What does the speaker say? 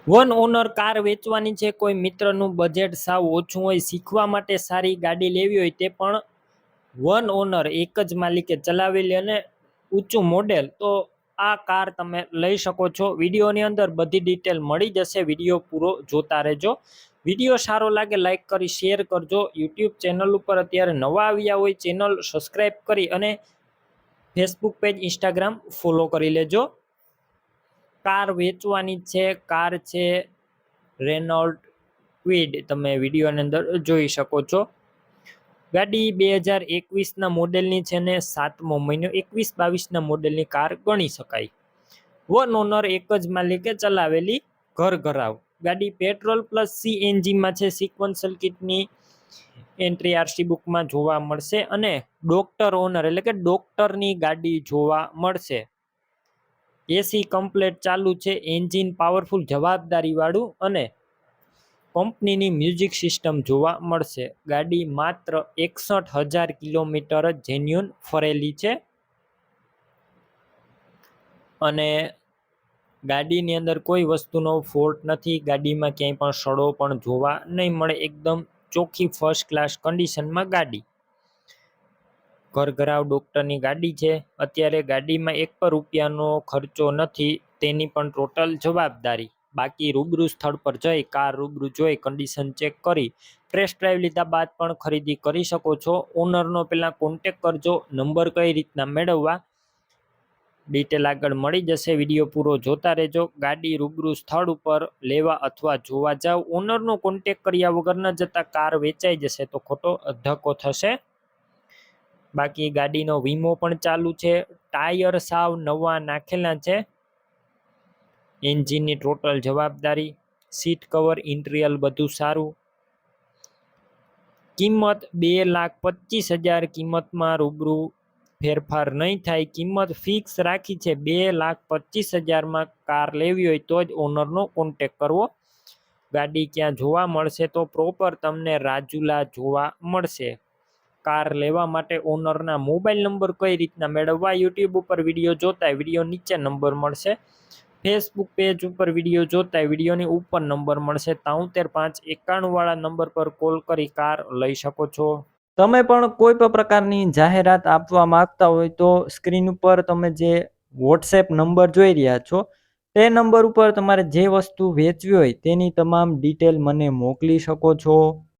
One honour car વેચવાની છે, કોઈ મિત્રનું બજેટ સાવ ઓછું હોય, શીખવા માટે સારી ગાડી લેવી હોય, તે પણ વન ઓનર એક જ માલિકે ચલાવેલી અને ઊંચું મોડેલ, તો આ કાર તમે લઈ શકો છો। વિડીયોની અંદર બધી ડિટેલ મળી જશે, વિડીયો પૂરો જોતા રહેજો। વિડીયો સારો લાગે લાઈક કરી શેર કરજો। યુટ્યુબ ચેનલ ઉપર અત્યારે નવા આવ્યા હોય, ચેનલ સબસ્ક્રાઈબ કરી અને ફેસબુક પેજ ઇન્સ્ટાગ્રામ ફોલો કરી લેજો। કાર વેચવાની છે, કાર છે રેનોલ્ટ ક્વિડ, તમે વિડીયોની અંદર જોઈ શકો છો। ગાડી 2021ના મોડેલની છે ને 7મો મહિનો 21-22ના મોડેલની કાર ગણી શકાય। વન ઓનર એક જ માલિકે ચલાવેલી ઘર ઘરાવ ગાડી પેટ્રોલ પ્લસ સીએનજીમાં છે। સિક્વન્શલ કિટની એન્ટ્રી આરસી બુકમાં જોવા મળશે અને ડોક્ટર ઓનર એટલે કે ડોક્ટરની ગાડી જોવા મળશે। એસી કમ્પ્લેટ ચાલુ છે, એન્જિન પાવરફુલ જવાબદારી વાળું અને કંપનીની મ્યુઝિક સિસ્ટમ જોવા મળશે। ગાડી માત્ર 61,000 કિલોમીટર જ જેન્યુન ફરેલી છે અને ગાડીની અંદર કોઈ વસ્તુનો ફોલ્ટ નથી। ગાડીમાં ક્યાંય પણ સડો પણ જોવા નહીં મળે, એકદમ ચોખ્ખી ફર્સ્ટ ક્લાસ કન્ડિશનમાં ગાડી ઘરઘરાવ ડોક્ટરની ગાડી છે। અત્યારે ગાડીમાં એક પણ રૂપિયાનો ખર્ચો નથી, તેની પણ ટોટલ જવાબદારી। બાકી રૂબરૂ સ્થળ પર જઈ કાર રૂબરૂ જોઈ કન્ડિશન ચેક કરી ટેસ્ટ ડ્રાઈવ લીધા બાદ પણ ખરીદી કરી શકો છો। ઓનરનો પહેલા કોન્ટેક કરજો। નંબર કઈ રીતના મેળવવા ડિટેલ આગળ મળી જશે, વિડીયો પૂરો જોતા રહેજો। ગાડી રૂબરૂ સ્થળ ઉપર લેવા અથવા જોવા જાવ, ઓનરનો કોન્ટેક કર્યા વગર ન જતા કાર વેચાઈ જશે તો ખોટો ધક્કો થશે। બાકી ગાડીનો વીમો પણ ચાલુ છે, ટાયર સાવ નવા નાખેલા છે, એન્જિનની ટોટલ જવાબદારી, સીટ કવર ઇન્ટિરિયર બધું સારું। કિંમત 2,25,000, કિંમતમાં રૂબરૂ ફેરફાર નહીં થાય, કિંમત ફિક્સ રાખી છે। 2,25,000માં કાર લેવી હોય તો જ ઓનરનો કોન્ટેક કરવો। ગાડી ક્યાં જોવા મળશે તો પ્રોપર તમને રાજુલા જોવા મળશે। કાર લેવા માટે ઓનરના મોબાઈલ નંબર કઈ રીતના મેળવવા, યુટ્યુબ ઉપર વિડીયો જોતા વિડીયો નીચે નંબર મળશે, ફેસબુક પેજ ઉપર વિડીયો જોતા વિડીયોની ઉપર નંબર મળશે। 73,591 વાળા નંબર પર કોલ કરી કાર લઈ શકો છો। તમે પણ કોઈ પણ પ્રકારની જાહેરાત આપવા માંગતા હોય તો સ્ક્રીન ઉપર તમે જે વોટ્સએપ નંબર જોઈ રહ્યા છો તે નંબર ઉપર તમારે જે વસ્તુ વેચવી હોય તેની તમામ ડિટેલ મને મોકલી શકો છો।